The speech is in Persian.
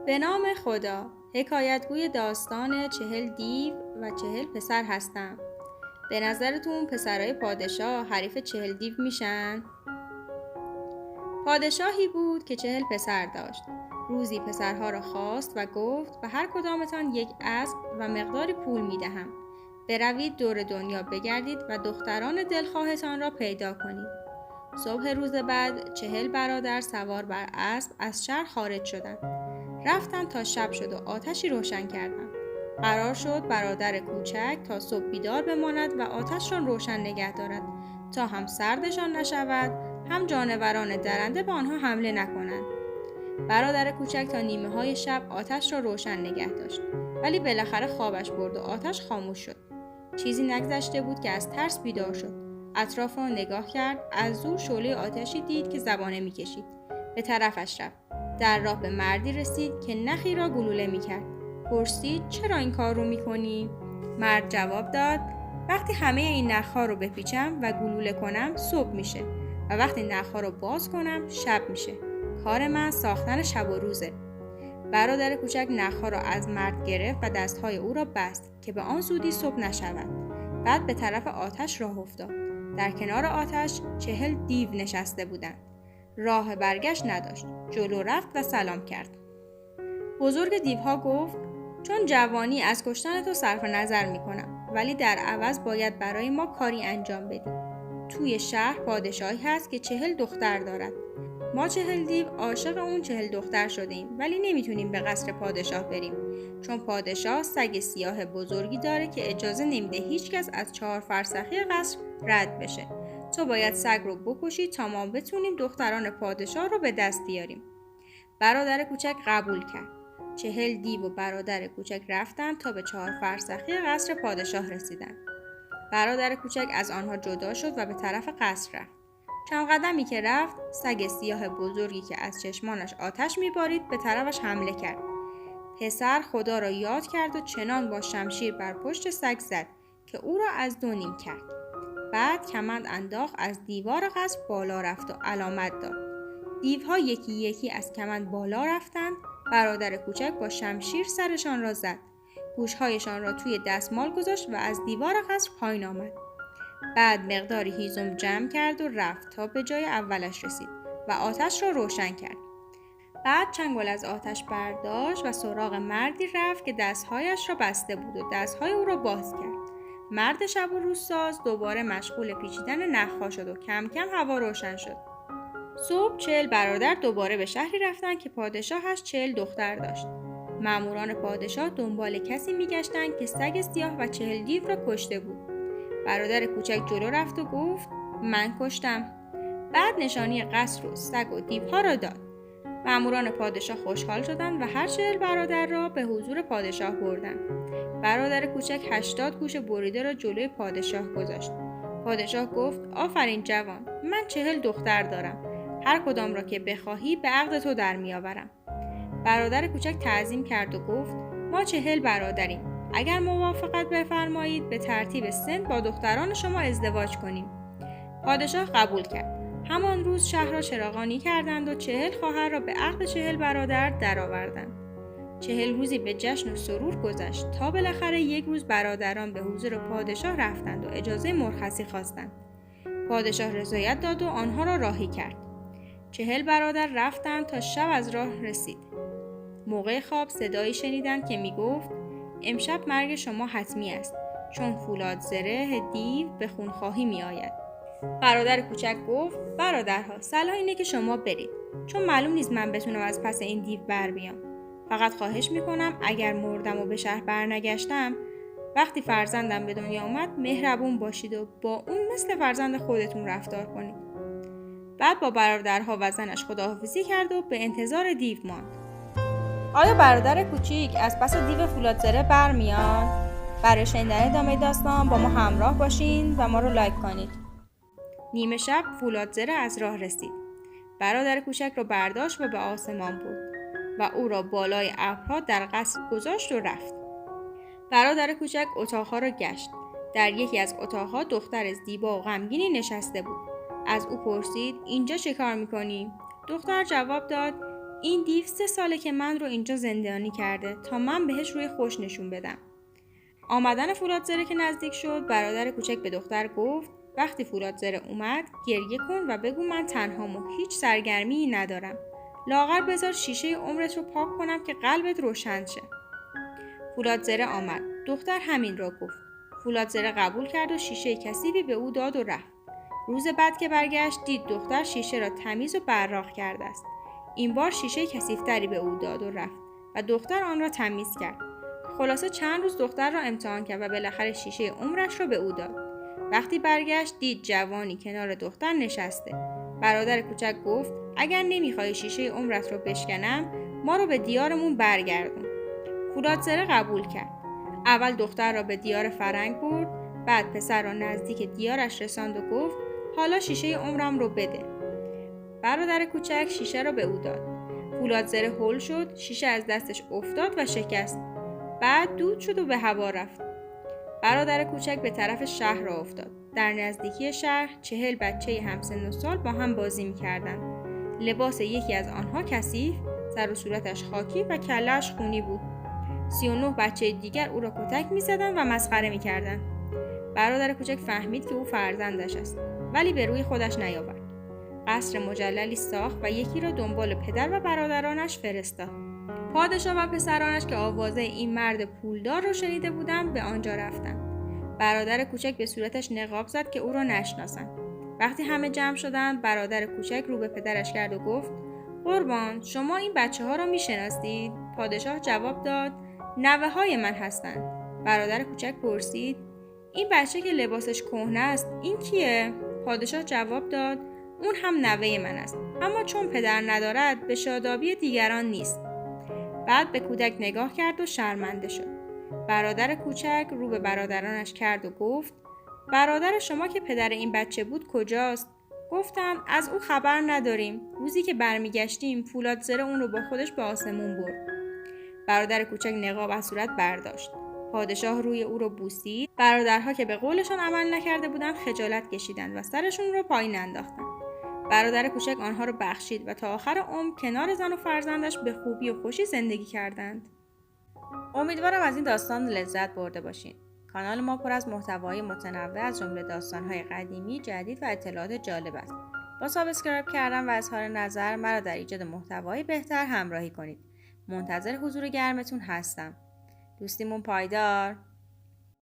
به نام خدا. حکایتگوی داستان 40 دیو و 40 پسر هستم. به نظرتون پسرای پادشاه حریف 40 دیو میشن؟ پادشاهی بود که 40 پسر داشت. روزی پسرها را خواست و گفت به هر کدامتان یک اسب و مقداری پول میدهم. بروید دور دنیا بگردید و دختران دلخواهتان را پیدا کنید. صبح روز بعد 40 برادر سوار بر اسب از شهر خارج شدند. رفتند تا شب شد و آتشی روشن کردند. قرار شد برادر کوچک تا صبح بیدار بماند و آتش را روشن نگه دارد تا هم سردشان نشود هم جانوران درنده به آنها حمله نکنند. برادر کوچک تا نیمه های شب آتش را روشن نگه داشت، ولی بالاخره خوابش برد و آتش خاموش شد. چیزی نگذشته بود که از ترس بیدار شد. اطراف را نگاه کرد. از دور شعله آتشی دید که زبانه می‌کشید. به طرفش رفت. در راه به مردی رسید که نخی را گلوله می‌کرد. پرسید چرا این کار رو می‌کنی؟ مرد جواب داد وقتی همه این نخ‌ها رو بپیچم و گلوله کنم صبح میشه و وقتی نخ‌ها رو باز کنم شب میشه. کار من ساختن شب و روزه. برادر کوچک نخ‌ها را از مرد گرفت و دست‌های او را بست که به آن زودی صبح نشود. بعد به طرف آتش راه افتاد. در کنار آتش 40 دیو نشسته بودند. راه برگشت نداشت. جلو رفت و سلام کرد. بزرگ دیوها گفت چون جوانی از کشتن تو صرف نظر میکنم، ولی در عوض باید برای ما کاری انجام بدی. توی شهر پادشاهی هست که 40 دختر دارد. ما 40 دیو عاشق اون 40 دختر شدیم، ولی نمیتونیم به قصر پادشاه بریم، چون پادشاه سگ سیاه بزرگی داره که اجازه نمیده هیچ کس از 4 فرسخی قصر رد بشه. تو باید سگ رو بکشی تا ما بتونیم دختران پادشاه رو به دست بیاریم. برادر کوچک قبول کرد. 40 دیو و برادر کوچک رفتن تا به 4 فرسخی قصر پادشاه رسیدن. برادر کوچک از آنها جدا شد و به طرف قصر رفت. چند قدمی که رفت، سگ سیاه بزرگی که از چشمانش آتش میبارید به طرفش حمله کرد. پسر خدا را یاد کرد و چنان با شمشیر بر پشت سگ زد که او را از 2 نیم کرد. بعد کمند انداخت، از دیوار قصر بالا رفت و علامت داد. دیوها یکی یکی از کمند بالا رفتند. برادر کوچک با شمشیر سرشان را زد. گوشهایشان را توی دستمال گذاشت و از دیوار قصر پایین آمد. بعد مقداری هیزم جمع کرد و رفت تا به جای اولش رسید و آتش را روشن کرد. بعد چنگل از آتش برداشت و سراغ مردی رفت که دستهایش را بسته بود و دستهای او را باز کرد. مرد شب و روزساز دوباره مشغول پیچیدن نخها شد و کم کم هوا روشن شد. صبح 40 برادر دوباره به شهری رفتند که پادشاهش 40 دختر داشت. ماموران پادشاه دنبال کسی میگشتند که سگ سیاه و 40 دیو را کشته بود. برادر کوچک جلو رفت و گفت من کشتم. بعد نشانی قصر و سگ و دیوها را داد. ماموران پادشاه خوشحال شدند و هر 40 برادر را به حضور پادشاه بردند. برادر کوچک 80 گوش بریده را جلوی پادشاه گذاشت. پادشاه گفت آفرین جوان، من 40 دختر دارم. هر کدام را که بخواهی به عقد تو در میآورم. برادر کوچک تعظیم کرد و گفت ما 40 برادریم. اگر موافقت بفرمایید به ترتیب سن با دختران شما ازدواج کنیم. پادشاه قبول کرد. همان روز شهر را چراغانی کردند و 40 خواهر را به عقد 40 برادر درآوردند. 40 روزی به جشن و سرور گذشت تا بالاخره یک روز برادران به حضور پادشاه رفتند و اجازه مرخصی خواستند. پادشاه رضایت داد و آنها را راهی کرد. 40 برادر رفتند تا شب از راه رسید. موقع خواب صدایی شنیدند که می گفت امشب مرگ شما حتمی است، چون فولاد زره دیو به خونخواهی می آید. برادر کوچک گفت برادرها صلاح اینه که شما برید، چون معلوم نیست من بتونم از پس این دیو بر بیام. فقط خواهش می کنم اگر مردم و به شهر برنگشتم، وقتی فرزندم به دنیا آمد مهربون باشید و با اون مثل فرزند خودتون رفتار کنید. بعد با برادرها و زنش خداحافظی کرد و به انتظار دیو ماند. آیا برادر کوچیک از پس دیو فولادزره برمیاد؟ برای شنیدن ادامه داستان با ما همراه باشین و ما رو لایک کنید. نیمه شب فولادزره از راه رسید. برادر کوچک رو برداشت و به آسمان برد و او را بالای ابرها در قصر گذاشت و رفت. برادر کوچک اتاقها را گشت. در یکی از اتاقها دختر زیبا و غمگینی نشسته بود. از او پرسید اینجا چه کار میکنی؟ دختر جواب داد این دیو 3 ساله که من رو اینجا زندانی کرده تا من بهش روی خوش نشون بدم. آمدن فولادزره که نزدیک شد، برادر کوچک به دختر گفت وقتی فولادزره اومد گریه کن و بگو من تنهام و هیچ سرگرمی ندارم. لاغر بذار شیشه عمرت رو پاک کنم که قلبت روشن شه. فولادزره آمد. دختر همین را گفت. فولادزره قبول کرد و شیشه کثیفی به او داد و رفت. روز بعد که برگشت دید دختر شیشه را تمیز و براق کرده است. این بار شیشه کثیف‌تری به او داد و رفت و دختر آن را تمیز کرد. خلاصه چند روز دختر را امتحان کرد و بالاخره شیشه عمرش را به او داد. وقتی برگشت دید جوانی کنار دختر نشسته. برادر کوچک گفت اگر نمیخوای شیشه عمرت رو بشکنم ما رو به دیارمون برگردون. فولادزره قبول کرد. اول دختر را به دیار فرنگ برد، بعد پسر را نزدیک دیارش رساند و گفت حالا شیشه عمرم رو بده. برادر کوچک شیشه را به او داد. فولادزره هول شد، شیشه از دستش افتاد و شکست. بعد دود شد و به هوا رفت. برادر کوچک به طرف شهر را افتاد. در نزدیکی شهر 40 بچه همسن و سال با هم بازی می‌کردند. لباس یکی از آنها کثیف، سر و صورتش خاکی و کله‌اش خونی بود. 39 بچه دیگر او را کتک می‌زدند و مسخره می‌کردند. برادر کوچک فهمید که او فرزندش است، ولی به روی خودش نیاورد. قصر مجللی ساخت و یکی را دنبال پدر و برادرانش فرستاد. پادشاه و پسرانش که آوازه این مرد پولدار را شنیده بودند به آنجا رفتند. برادر کوچک به صورتش نقاب زد که او را نشناسند. وقتی همه جمع شدند برادر کوچک رو به پدرش کرد و گفت قربان شما این بچه ها را میشناسید؟ پادشاه جواب داد نوه‌های من هستند. برادر کوچک پرسید این بچه که لباسش کهنه است این کیه؟ پادشاه جواب داد اون هم نوه من است، اما چون پدر ندارد به شادابی دیگران نیست. بعد به کودک نگاه کرد و شرمنده شد. برادر کوچک رو به برادرانش کرد و گفت برادر شما که پدر این بچه بود کجاست؟ گفتند از او خبر نداریم. روزی که برمیگشتیم فولادزره اون رو با خودش به آسمون برد. برادر کوچک نقاب از صورت برداشت. پادشاه روی او رو بوسید. برادرها که به قولشان عمل نکرده بودند خجالت کشیدند و سرشون رو پایین انداختند. برادر کوچک آنها رو بخشید و تا آخر عمر کنار زن و فرزندش به خوبی و خوشی زندگی کردند. امیدوارم از این داستان لذت برده باشین. کانال ما پر از محتوای متنوع از جمله داستان‌های قدیمی، جدید و اطلاعات جالب است. با سابسکرایب کردن و اظهار نظر مرا در ایجاد محتوای بهتر همراهی کنید. منتظر حضور گرمتون هستم. دوستیمون پایدار.